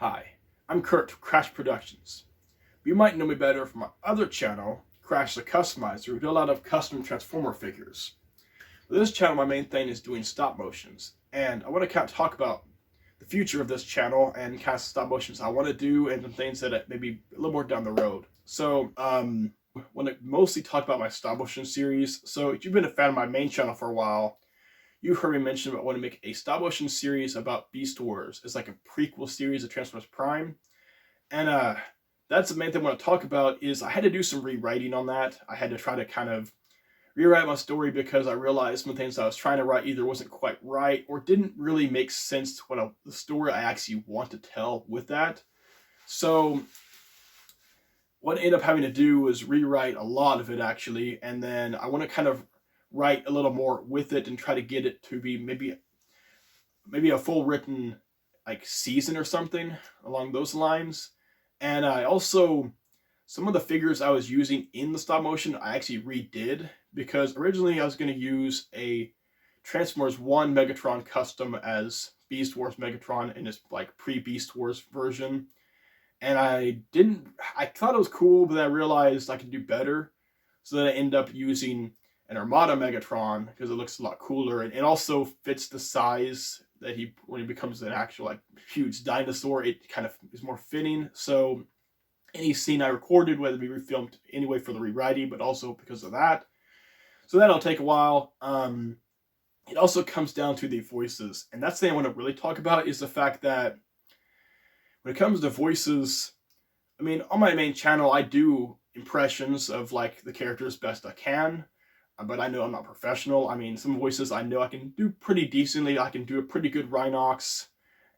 Hi, I'm Kurt from Crash Productions. You might know me better from my other channel, Crash the Customizer, who do a lot of custom Transformer figures. With this channel, my main thing is doing stop motions, and I want to kind of talk about the future of this channel and kind of stop motions I want to do and some things that maybe a little more down the road. So, I want to mostly talk about my stop motion series. So, if you've been a fan of my main channel for a while, you heard me mention about wanting to make a stop motion series about Beast Wars. It's like a prequel series of Transformers Prime. And that's the main thing I want to talk about is I had to do some rewriting on that. I had to try to kind of rewrite my story because I realized some things I was trying to write either wasn't quite right or didn't really make sense to the story I actually want to tell with that. So what I ended up having to do was rewrite a lot of it actually, and then I want to kind of write a little more with it and try to get it to be maybe a full written like season or something along those lines. And I also, some of the figures I was using in the stop motion I actually redid, because originally I was going to use a Transformers 1 Megatron custom as Beast Wars Megatron in its like pre-Beast Wars version. And I thought it was cool, but then I realized I could do better. So then I ended up using an Armada Megatron because it looks a lot cooler and it also fits the size that when he becomes an actual like huge dinosaur, it kind of is more fitting. So any scene I recorded, whether it be refilmed anyway for the rewriting, but also because of that. So that'll take a while. It also comes down to the voices, and that's the thing I want to really talk about is the fact that when it comes to voices, I mean, on my main channel, I do impressions of like the characters best I can, but I know I'm not professional. I mean, some voices I know I can do pretty decently. I can do a pretty good Rhinox,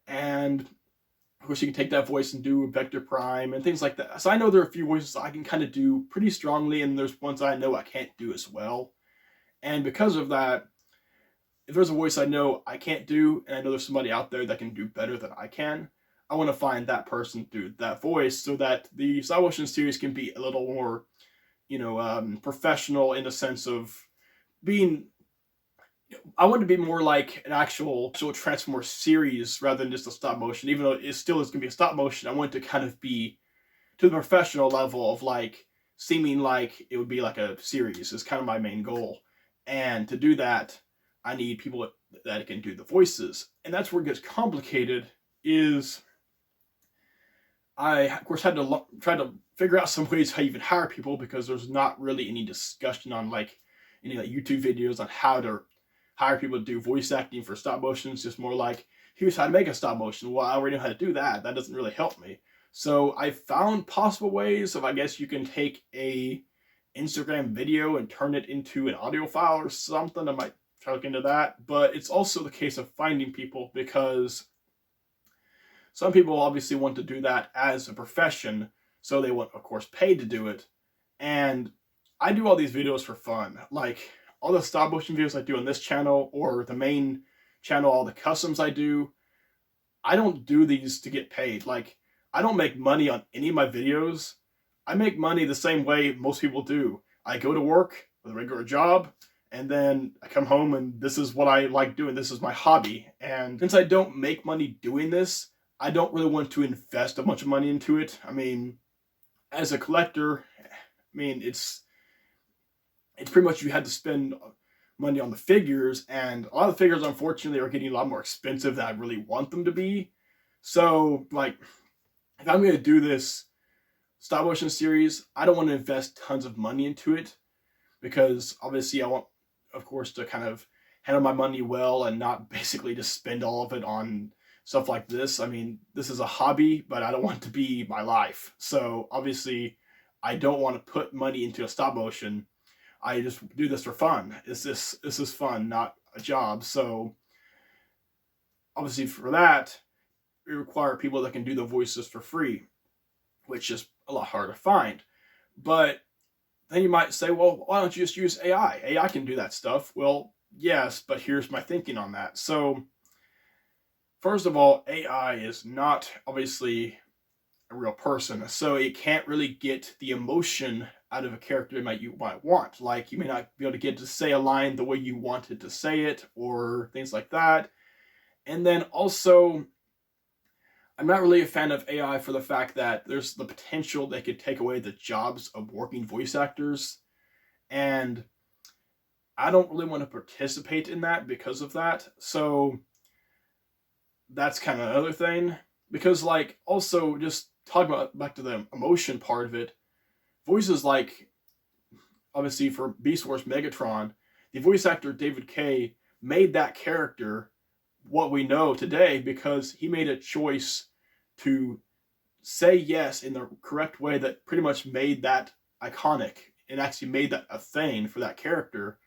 and of course you can take that voice and do a Vector Prime and things like that. So I know there are a few voices I can kind of do pretty strongly, and there's ones I know I can't do as well. And because of that, if there's a voice I know I can't do, and I know there's somebody out there that can do better than I can, I want to find that person to do that voice so that the stop motion series can be a little more, professional in the sense of being. I want to be more like an actual Transformer series rather than just a stop motion. Even though it still is going to be a stop motion, I want it to kind of be to the professional level of like seeming like it would be like a series is kind of my main goal. And to do that, I need people that can do the voices. And that's where it gets complicated is I, of course, had to try to figure out some ways how you even hire people because there's not really any discussion on like any like YouTube videos on how to hire people to do voice acting for stop motion. It's just more like, here's how to make a stop motion. Well, I already know how to do that. That doesn't really help me. So I found possible ways of, I guess you can take a Instagram video and turn it into an audio file or something. I might try to look into that. But it's also the case of finding people because some people obviously want to do that as a profession. So they want, of course, paid to do it. And I do all these videos for fun. Like all the stop motion videos I do on this channel or the main channel, all the customs I do, I don't do these to get paid. Like I don't make money on any of my videos. I make money the same way most people do. I go to work with a regular job and then I come home and this is what I like doing. This is my hobby. And since I don't make money doing this, I don't really want to invest a bunch of money into it. I mean, as a collector, I mean, it's pretty much you had to spend money on the figures, and a lot of the figures, unfortunately, are getting a lot more expensive than I really want them to be. So, like, if I'm going to do this stop motion series, I don't want to invest tons of money into it because obviously I want, of course, to kind of handle my money well and not basically just spend all of it on stuff like this. I mean, this is a hobby, but I don't want it to be my life. So obviously, I don't want to put money into a stop motion. I just do this for fun. This is fun, not a job. So obviously for that, we require people that can do the voices for free, which is a lot harder to find. But then you might say, well, why don't you just use AI? AI can do that stuff. Well, yes, but here's my thinking on that. So first of all, AI is not obviously a real person, so it can't really get the emotion out of a character that you might want. Like, you may not be able to get to say a line the way you wanted to say it, or things like that. And then also, I'm not really a fan of AI for the fact that there's the potential they could take away the jobs of working voice actors, and I don't really want to participate in that because of that. So that's kind of another thing. Because, like, also just talking about back to the emotion part of it, voices like, obviously for Beast Wars Megatron, the voice actor David Kaye made that character what we know today because he made a choice to say yes in the correct way that pretty much made that iconic and actually made that a thing for that character.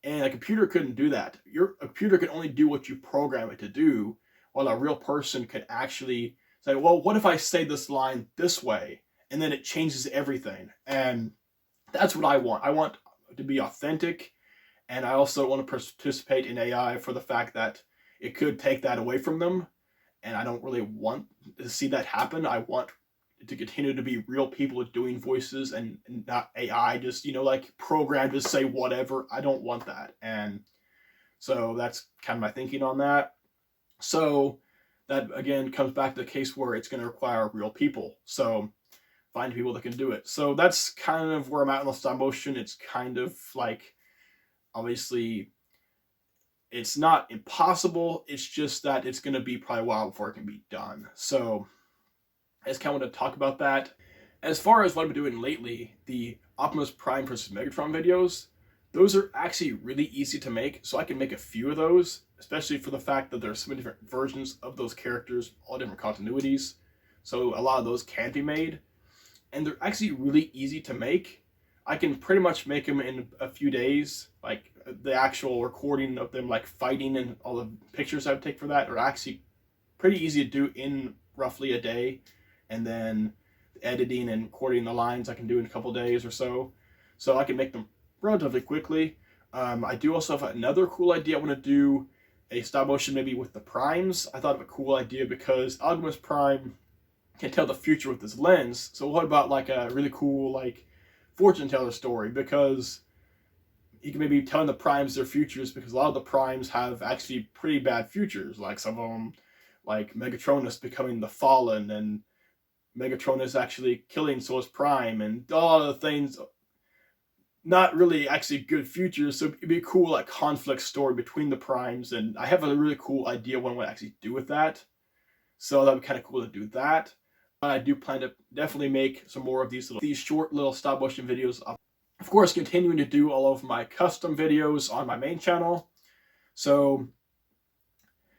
And a computer couldn't do that. A computer can only do what you program it to do, while a real person could actually say, well, what if I say this line this way? And then it changes everything. And that's what I want. I want to be authentic, and I also want to participate in AI for the fact that it could take that away from them, and I don't really want to see that happen. I want to continue to be real people doing voices and not AI just, like programmed to say whatever. I don't want that. And so that's kind of my thinking on that. So that, again, comes back to the case where it's going to require real people. So find people that can do it. So that's kind of where I'm at in the stop motion. It's kind of like, obviously, it's not impossible. It's just that it's going to be probably a while before it can be done. So I just kind of want to talk about that. As far as what I've been doing lately, the Optimus Prime versus Megatron videos, those are actually really easy to make. So I can make a few of those, especially for the fact that there's so many different versions of those characters, all different continuities. So a lot of those can be made. And they're actually really easy to make. I can pretty much make them in a few days. Like the actual recording of them like fighting and all the pictures I would take for that are actually pretty easy to do in roughly a day. And then editing and recording the lines I can do in a couple days or so. So I can make them relatively quickly. I do also have another cool idea. I want to do a stop motion maybe with the primes. I thought of a cool idea because Optimus Prime can tell the future with his lens. So what about like a really cool like fortune teller story, because he can maybe tell the primes their futures, because a lot of the primes have actually pretty bad futures. Like some of them, like Megatronus becoming the Fallen, and Megatronus actually killing Solus Prime, and all of the things not really actually good futures. So it'd be a cool like conflict story between the primes, and I have a really cool idea what I want to actually do with that. So that'd be kind of cool to do that. I do plan to definitely make some more of these short little stop motion videos. Of course, continuing to do all of my custom videos on my main channel. So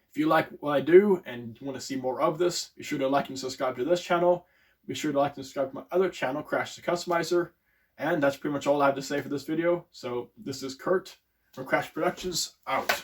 if you like what I do and you want to see more of this, be sure to like and subscribe to this channel. Be sure to like and subscribe to my other channel, Crash the Customizer. And that's pretty much all I have to say for this video. So this is Kurt from Crash Productions, out.